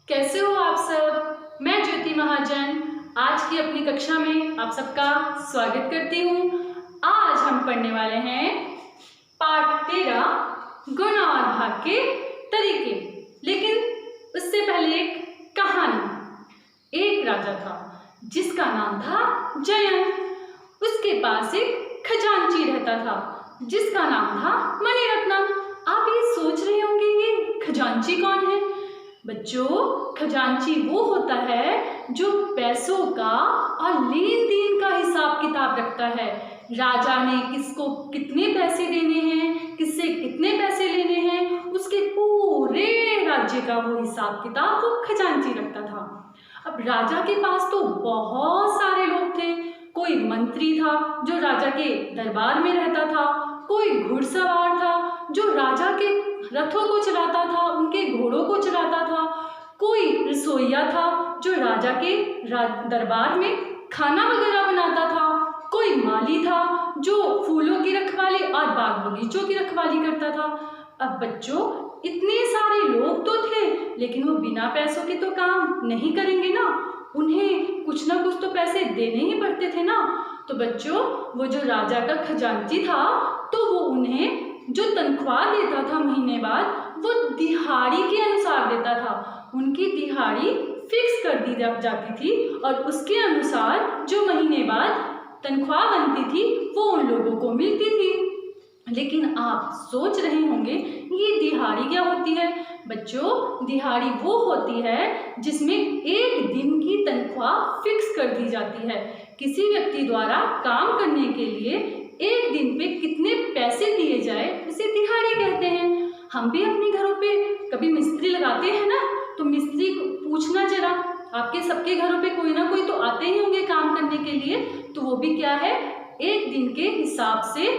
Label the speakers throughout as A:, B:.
A: कैसे हो आप सब। मैं ज्योति महाजन आज की अपनी कक्षा में आप सबका स्वागत करती हूँ। आज हम पढ़ने वाले हैं पाठ 13 गुण और भाग के तरीके। लेकिन उससे पहले एक कहानी। एक राजा था जिसका नाम था जयंत। उसके पास एक खजांची रहता था जिसका नाम था मणिरत्नम। आप ये सोच रहे होंगे ये खजांची कौन है। बच्चों, खजांची वो होता है जो पैसों का और लेन देन का हिसाब किताब रखता है। राजा ने किसको कितने पैसे देने हैं, किससे कितने पैसे लेने हैं, उसके पूरे राज्य का वो हिसाब किताब वो खजांची रखता था। अब राजा के पास तो बहुत सारे लोग थे। कोई मंत्री था जो राजा के दरबार में रहता था, कोई घुड़सवार था जो राजा के रथों को चलाता था, उनके घोड़ों को चलाता था, कोई रसोइया था जो राजा के दरबार में खाना वगैरह बनाता था, कोई माली था जो फूलों की रखवाली और बाग बगीचों की रखवाली करता था। अब बच्चों, इतने सारे लोग तो थे लेकिन वो बिना पैसों के तो काम नहीं करेंगे ना, उन्हें कुछ ना कुछ तो पैसे देने ही पड़ते थे ना। तो बच्चों, वो जो राजा का खजांची था तो वो उन्हें जो तनख्वाह देता था महीने बाद, वो दिहाड़ी के अनुसार देता था। उनकी दिहाड़ी फिक्स कर दी जाती थी और उसके अनुसार जो महीने बाद तनख्वाह बनती थी वो उन लोगों को मिलती थी। लेकिन आप सोच रहे होंगे ये दिहाड़ी क्या होती है। बच्चों, दिहाड़ी वो होती है जिसमें एक दिन की तनख्वाह फिक्स कर दी जाती है। किसी व्यक्ति द्वारा काम करने के लिए एक दिन पे कितने पैसे दिए जाए उसे दिहाड़ी कहते हैं। हम भी अपने घरों पे कभी मिस्त्री लगाते हैं ना, तो मिस्त्री को पूछना जरा, आपके सबके घरों पे कोई ना कोई तो आते ही होंगे काम करने के लिए। तो वो भी क्या है, एक दिन के हिसाब से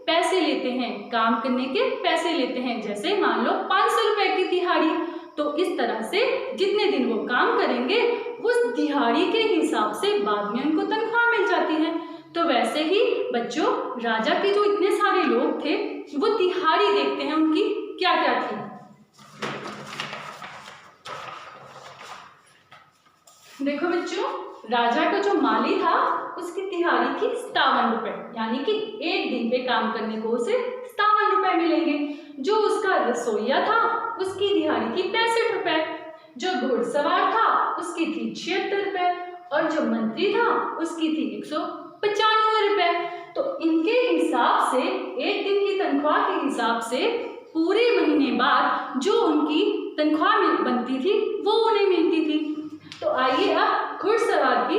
A: पैसे लेते हैं, काम करने के पैसे लेते हैं। जैसे मान लो 500 रुपए की दिहाड़ी, तो इस तरह से जितने दिन वो काम करेंगे उस दिहाड़ी के हिसाब से बाद में उनको तनख्वाह मिल जाती है। तो वैसे ही बच्चों, राजा के जो इतने सारे लोग थे वो दिहाड़ी देखते हैं उनकी क्या क्या थी। देखो बच्चों, राजा का जो माली था उसकी दिहाड़ी थी 57 रुपए, यानी कि एक दिन पे काम करने को उसे 57 रुपए मिलेंगे। जो उसका रसोइया था उसकी दिहाड़ी थी 65 रुपए, जो घुड़सवार था उसकी थी 76 रुपए और जो मंत्री था उसकी थी 195 रुपए। तो इनके हिसाब से, एक दिन की तनख्वाह के हिसाब से पूरे महीने बाद जो उनकी तनख्वाह बनती थी वो उन्हें मिलती थी। तो आइए अब घुड़सवार की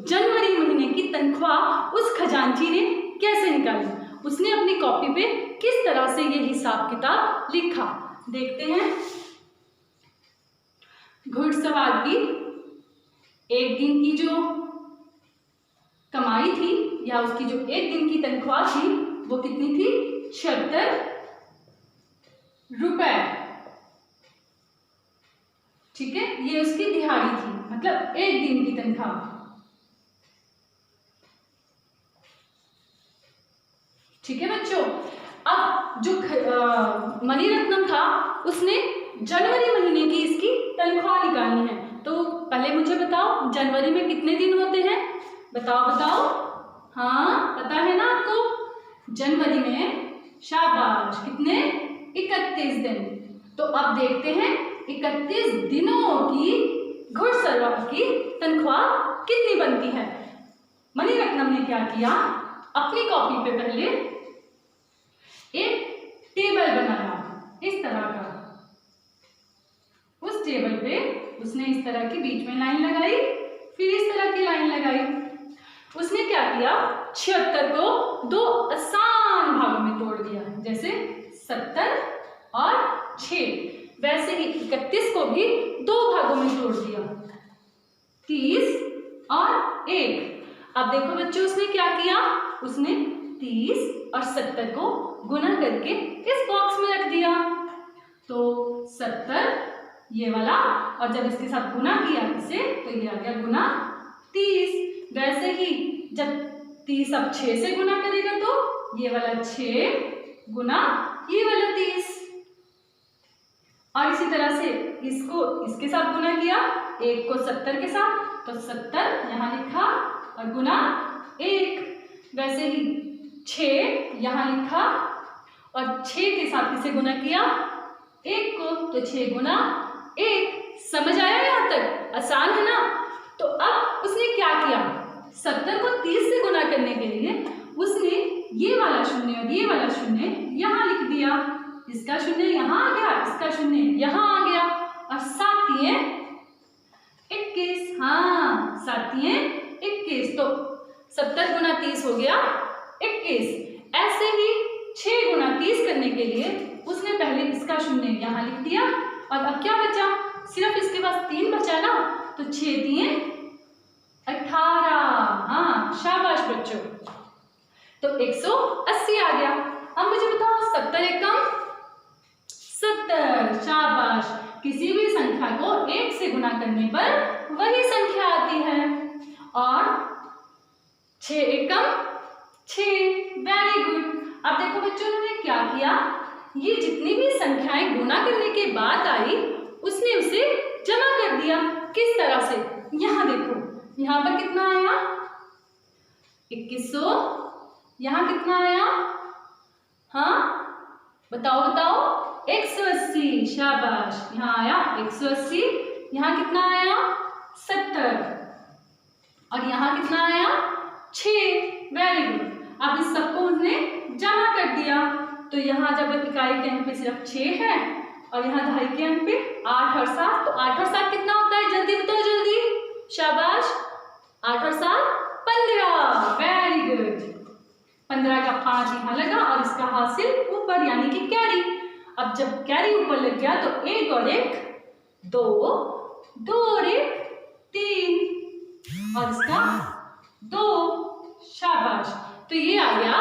A: जनवरी महीने की तनख्वाह उस खजांची ने कैसे निकाली, उसने अपनी कॉपी पे किस तरह से ये हिसाब किताब लिखा, देखते हैं। घुड़सवार की एक दिन की जो कमाई थी या उसकी जो एक दिन की तनख्वाह थी वो कितनी थी, 76 रुपए। ठीक है, ये उसकी दिहाड़ी थी, मतलब एक दिन की तनख्वाह। ठीक है बच्चों, अब जो मणिरत्नम था उसने जनवरी महीने की इसकी तनख्वाह निकालनी है। तो पहले मुझे बताओ, जनवरी में कितने दिन होते हैं, बताओ बताओ। हाँ, पता है ना आपको, जनवरी में शाबाश कितने, 31 दिन। तो अब देखते हैं 31 दिनों की घुड़सवार की तनख्वाह कितनी बनती है। मणिरत्नम ने क्या किया, अपनी कॉपी पे पहले एक टेबल बनाया इस तरह का। उस टेबल पे उसने इस तरह की बीच में लाइन लगाई, फिर इस तरह की लाइन लगाई। उसने क्या किया, 76 को दो आसान भागों में तोड़ दिया, जैसे 70 और 6। वैसे ही 31 को भी दो भागों में तोड़ दिया, 30 और 1। अब देखो बच्चों, उसने क्या किया, उसने 30 और 70 को गुना करके इस बॉक्स में रख दिया। तो 70 ये वाला, और जब इसके साथ गुना किया इसे तो ये आ गया गुना 30। वैसे ही जब 30 अब 6 से गुना करेगा तो ये वाला 6 गुना ये वाला 30। और इसी तरह से इसको इसके साथ गुना किया, 1 को 70 के साथ, तो 70 यहाँ लिखा और गुना 1। वैसे ही 6 यहाँ लिखा और 6 के साथ इसे गुना किया 1 को, तो 6 गुना 1। समझ आया यहाँ तक? आसान है ना? तो अब उसने क्या किया, 70 को 30 से गुना करने के लिए उसने ये वाला शून्य और ये वाला शून्य यहाँ लिख दिया। इसका शून्य यहाँ आ गया, इसका शून्य यहाँ आ गया, और 7 तिये 21। हाँ, 7 तिये 21, तो 70 गुना 30 हो गया 21। ऐसे ही 6 गुना 30 करने के लिए उसने पहले इसका शून्य यहाँ लिख दिया, और अब क्या बचा, सिर्फ इसके पास 3 बचा ना, तो 6 तिये 18। हाँ, शाबाश बच्चों। तो 180 आ गया। अब मुझे बताओ 70 एकम 70। शाबाश। किसी भी संख्या को 1 से गुना करने पर वही संख्या आती है। और 6 एकम 6। Very good. अब देखो बच्चों, उन्होंने क्या किया, ये जितनी भी संख्याएं गुना करने के बाद आई उसने उसे जमा कर दिया। किस तरह से? यहाँ देखो, यहाँ पर कितना आया 2100, यहाँ कितना आया, हाँ बताओ बताओ, 180। शाबाश। यहाँ आया 180, यहाँ कितना आया 70, और यहाँ कितना आया 6। Very good. अब इस सबको उसने जमा कर दिया, तो यहाँ जब इकाई के अंक पे सिर्फ 6 है और यहाँ दहाई के अंक पे 8 और 7, तो 8 और 7 कितना होता है, जल्दी बताओ जल्दी। शाबाश। 8 और 7 15। Very good. 15 का 5 यहाँ लगा और इसका हासिल ऊपर यानी कि कैरी। अब जब कैरी ऊपर लग गया तो 1 और 1 2, 2 और 1 3, और इसका 2। शाबाश। तो ये आ गया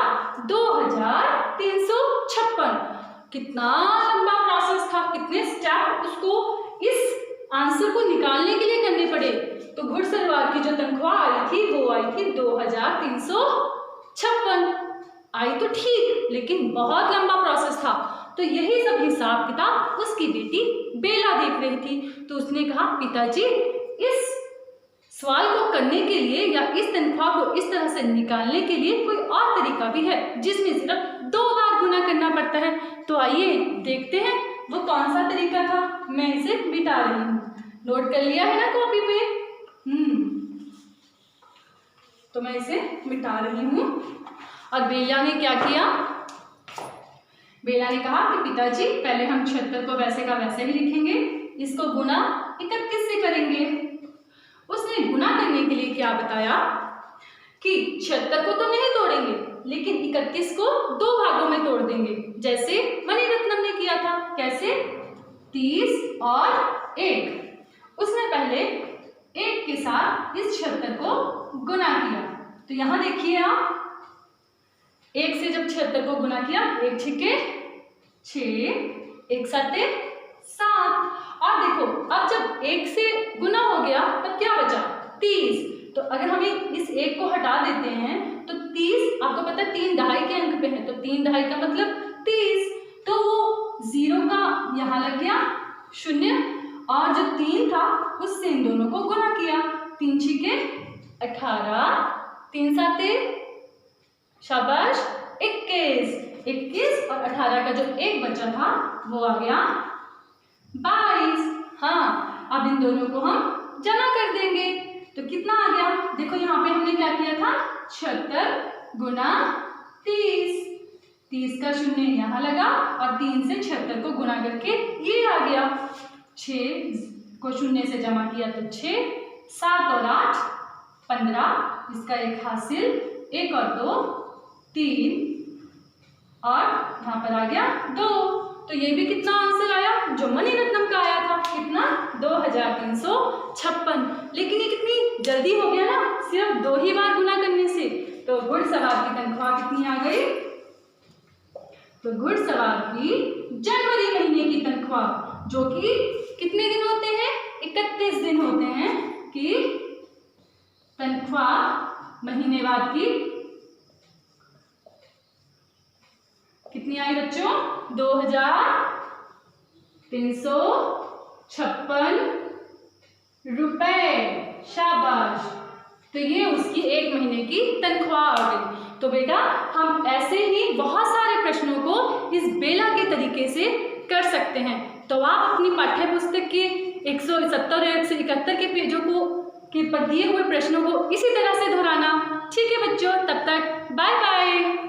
A: 2356। कितना लंबा प्रोसेस था, कितने स्टेप उसको इस आंसर को निकालने के लिए करने पड़े। तो घुड़सवार की जो तनख्वाह आई थी वो आई थी 2356। आई तो ठीक, लेकिन बहुत लंबा प्रोसेस था। तो यही सब हिसाब किताब उसकी बेटी बेला देख रही थी। तो उसने कहा, पिताजी इस सवाल को करने के लिए या इस तनख्वाह को इस तरह से निकालने के लिए कोई और तरीका भी है जिसमें सिर्फ 2 बार गुना करना पड़ता है। तो आइए देखते हैं वो कौन सा तरीका था। मैं इसे मिटा रही हूँ। नोट कर लिया है ना कॉपी पे? तो मैं इसे मिटा रही हूँ। और बेला ने क्या किया, बेला ने कहा कि पिताजी पहले हम 76 को वैसे का वैसे ही लिखेंगे, इसको गुना 31 से करेंगे। उसने गुना करने के लिए क्या बताया कि 76 को तो नहीं तोड़ेंगे, लेकिन 31 को 2 भागों में तोड़ देंगे, जैसे मणिरत्नम ने किया था। कैसे? 30 और 1। उसने पहले 1 के साथ इस 76 को गुना किया। तो यहाँ देखिए आप, 1 से जब 76 को गुना किया, 1 छिके 6, 1 7 7। और देखो, अब जब 1 से गुना हो गया तब क्या बचा 30। तो अगर हम इस 1 को हटा देते हैं तो 30, आपको पता है 3 दहाई के अंक पे है, तो 3 दहाई का मतलब 30। तो वो 0 का यहाँ लग गया 0, और जो 3 था उससे इन दोनों को गुना किया। 3 छिके 18, 3 7 शाबाश 21। 21 और 18 का जो 1 बचा था वो आ गया 22। हाँ, अब इन दोनों को हम जमा कर देंगे। तो कितना आ गया, देखो यहाँ पे हमने क्या किया था, 76 गुना 30। 30 का 0 यहाँ लगा और 3 से 76 को गुना करके ये आ गया। 6 को 0 से जमा किया तो 6, 7 और 8 15, इसका 1 हासिल, 1 और 2 3, और यहाँ पर आ गया 2। तो ये भी कितना आंसर आया, जो मणिरत्नम का आया था, कितना 2356। लेकिन ये कितनी जल्दी हो गया ना, सिर्फ 2 ही बार गुना करने से। तो घुड़सवार की तनख्वाह कितनी आ गई, तो घुड़सवार की जनवरी महीने की तनख्वाह, जो कि कितने दिन होते हैं, 31 दिन होते हैं, कि तनख्वाह महीनेवार की कितनी आई बच्चों, 2356। 356 रुपए। शाबाश। तो ये उसकी 1 महीने की तनख्वाह आ गई। तो बेटा हम ऐसे ही बहुत सारे प्रश्नों को इस बेला के तरीके से कर सकते हैं। तो आप अपनी पाठ्य पुस्तक के 170 और 171 के पेजों को के दिए हुए प्रश्नों को इसी तरह से दोहराना। ठीक है बच्चों, तब तक बाय बाय।